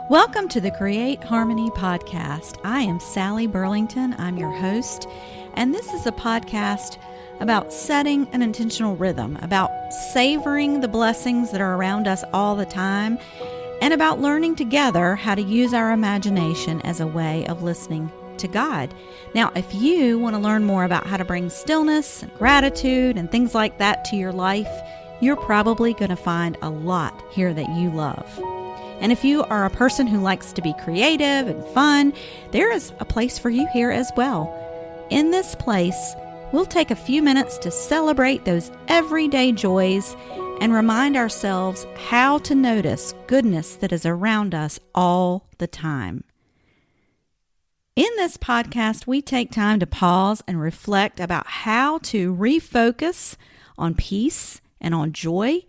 Welcome to the Create Harmony podcast. I am Sally Burlington. I'm your host, and this is a podcast about setting an intentional rhythm, about savoring the blessings that are around us all the time, and about learning together how to use our imagination as a way of listening to God. Now, if you want to learn more about how to bring stillness and gratitude and things like that to your life, you're probably going to find a lot here that you love. And if you are a person who likes to be creative and fun, there is a place for you here as well. In this place, we'll take a few minutes to celebrate those everyday joys and remind ourselves how to notice goodness that is around us all the time. In this podcast, we take time to pause and reflect about how to refocus on peace and on joy,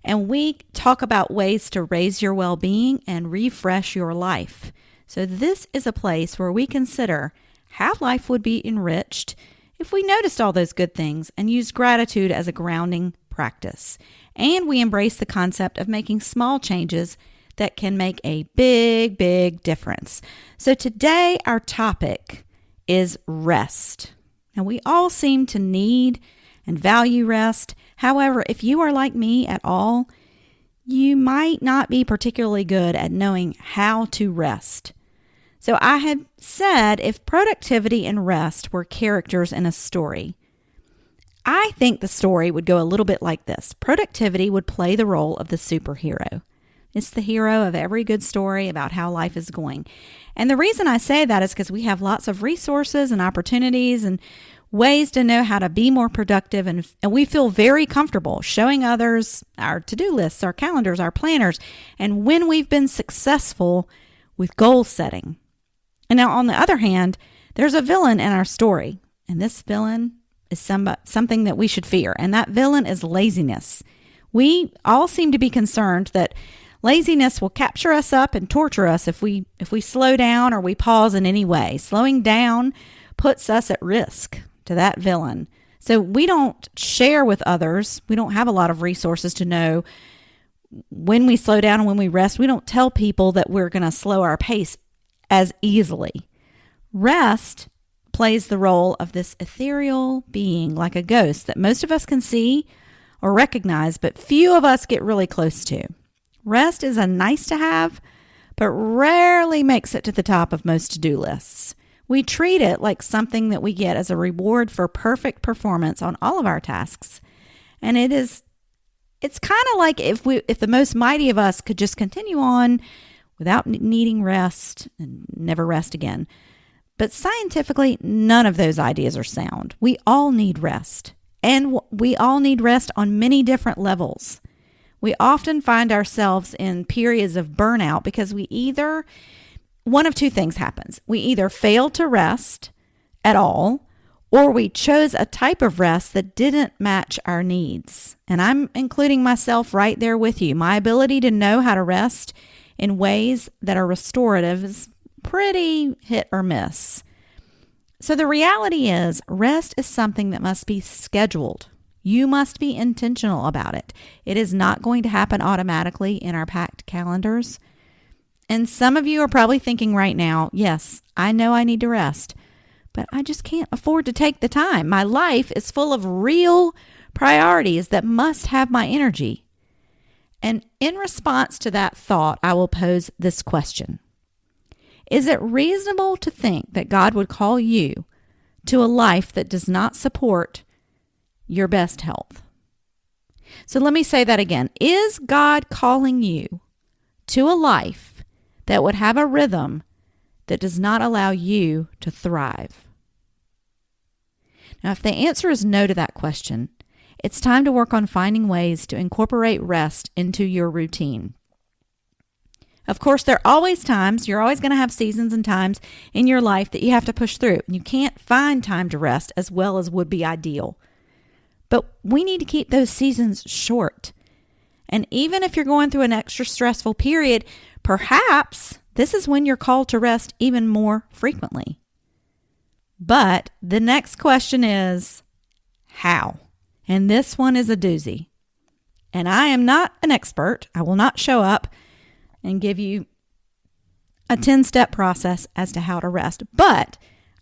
and we talk about ways to raise your well-being and refresh your life. So this is a place where we consider how life would be enriched if we noticed all those good things and used gratitude as a grounding practice. And we embrace the concept of making small changes that can make a big, big difference. So today our topic is rest. And we all seem to need and value rest. However, if you are like me at all, you might not be particularly good at knowing how to rest. So I had said if productivity and rest were characters in a story, I think the story would go a little bit like this. Productivity would play the role of the superhero. It's the hero of every good story about how life is going. And the reason I say that is because we have lots of resources and opportunities and ways to know how to be more productive, and we feel very comfortable showing others our to-do lists, our calendars, our planners, and when we've been successful with goal setting. And now on the other hand, there's a villain in our story, and this villain is something that we should fear, and that villain is laziness. We all seem to be concerned that laziness will capture us up and torture us if we slow down or we pause in any way. Slowing down puts us at risk to that villain. So we don't share with others. We don't have a lot of resources to know when we slow down and when we rest. We don't tell people that we're going to slow our pace as easily. Rest plays the role of this ethereal being, like a ghost that most of us can see or recognize, but few of us get really close to. Rest is a nice to have, but rarely makes it to the top of most to-do lists. We treat it like something that we get as a reward for perfect performance on all of our tasks. And it's kind of like if the most mighty of us could just continue on without needing rest and never rest again. But scientifically, none of those ideas are sound. We all need rest, and we all need rest on many different levels. We often find ourselves in periods of burnout because one of two things happens. We either failed to rest at all, or we chose a type of rest that didn't match our needs. And I'm including myself right there with you. My ability to know how to rest in ways that are restorative is pretty hit or miss. So the reality is, rest is something that must be scheduled. You must be intentional about it. It is not going to happen automatically in our packed calendars. And some of you are probably thinking right now, yes, I know I need to rest, but I just can't afford to take the time. My life is full of real priorities that must have my energy. And in response to that thought, I will pose this question. Is it reasonable to think that God would call you to a life that does not support your best health? So let me say that again. Is God calling you to a life that would have a rhythm that does not allow you to thrive? Now, if the answer is no to that question, it's time to work on finding ways to incorporate rest into your routine. Of course, there are always times, you're always going to have seasons and times in your life that you have to push through, and you can't find time to rest as well as would be ideal. But we need to keep those seasons short. And even if you're going through an extra stressful period, perhaps this is when you're called to rest even more frequently. But the next question is, how? And this one is a doozy. And I am not an expert. I will not show up and give you a 10-step process as to how to rest, but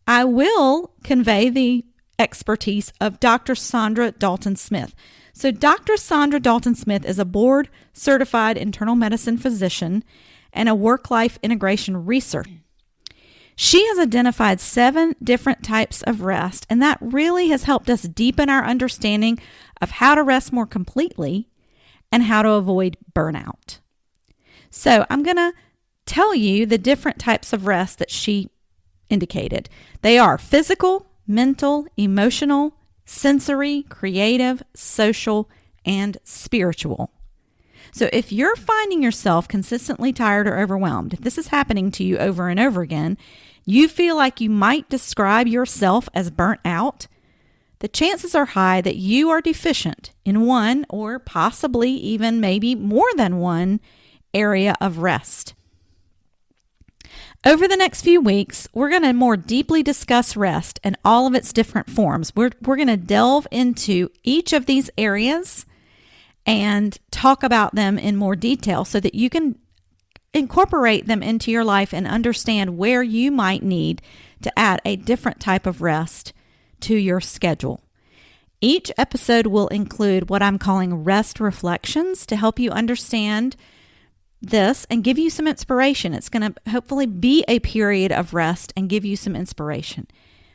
I will convey the expertise of Dr. Sandra Dalton Smith. So Dr. Sandra Dalton Smith is a board-certified internal medicine physician and a work-life integration researcher. She has identified 7 different types of rest, and that really has helped us deepen our understanding of how to rest more completely and how to avoid burnout. So I'm going to tell you the different types of rest that she indicated. They are physical, mental, emotional, sensory, creative, social, and spiritual. So if you're finding yourself consistently tired or overwhelmed, if this is happening to you over and over again, you feel like you might describe yourself as burnt out, the chances are high that you are deficient in one or possibly even maybe more than one area of rest. Over the next few weeks, we're going to more deeply discuss rest and all of its different forms. We're going to delve into each of these areas and talk about them in more detail so that you can incorporate them into your life and understand where you might need to add a different type of rest to your schedule. Each episode will include what I'm calling rest reflections to help you understand this and give you some inspiration. It's going to hopefully be a period of rest and give you some inspiration.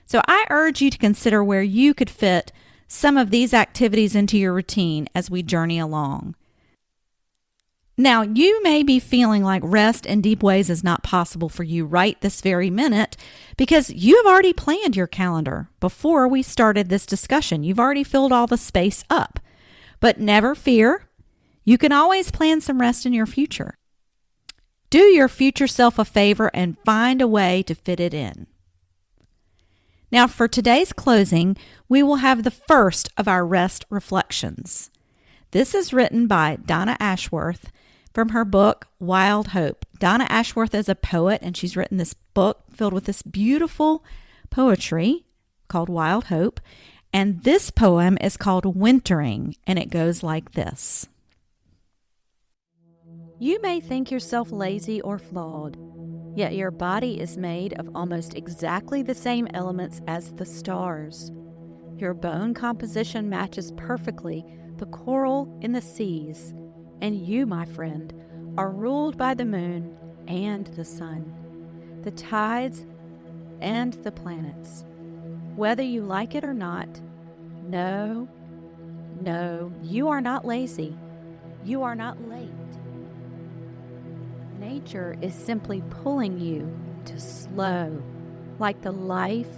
So I urge you to consider where you could fit some of these activities into your routine as we journey along. Now, you may be feeling like rest in deep ways is not possible for you right this very minute because you have already planned your calendar before we started this discussion. You've already filled all the space up. But never fear, you can always plan some rest in your future. Do your future self a favor and find a way to fit it in. Now, for today's closing, we will have the first of our rest reflections. This is written by Donna Ashworth from her book, Wild Hope. Donna Ashworth is a poet, and she's written this book filled with this beautiful poetry called Wild Hope. And this poem is called Wintering, and it goes like this. You may think yourself lazy or flawed, yet your body is made of almost exactly the same elements as the stars. Your bone composition matches perfectly the coral in the seas, and you, my friend, are ruled by the moon and the sun, the tides and the planets. Whether you like it or not, no, you are not lazy. You are not late. Nature is simply pulling you to slow, like the life,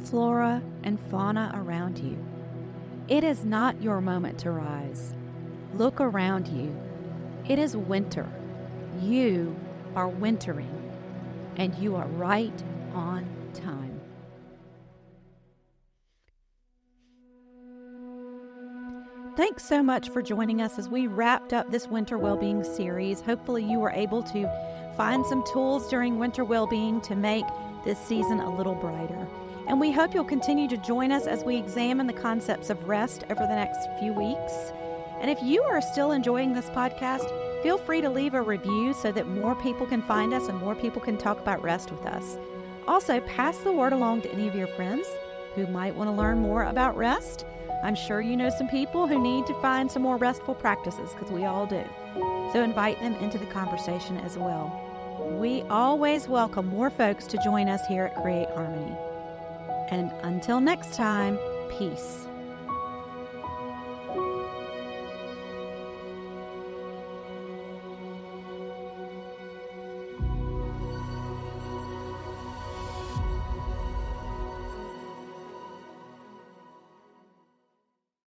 flora, and fauna around you. It is not your moment to rise. Look around you. It is winter. You are wintering, and you are right on time. Thanks so much for joining us as we wrapped up this Winter Wellbeing series. Hopefully you were able to find some tools during Winter Wellbeing to make this season a little brighter. And we hope you'll continue to join us as we examine the concepts of rest over the next few weeks. And if you are still enjoying this podcast, feel free to leave a review so that more people can find us and more people can talk about rest with us. Also, pass the word along to any of your friends who might want to learn more about rest. I'm sure you know some people who need to find some more restful practices, because we all do. So invite them into the conversation as well. We always welcome more folks to join us here at Create Harmony. And until next time, peace.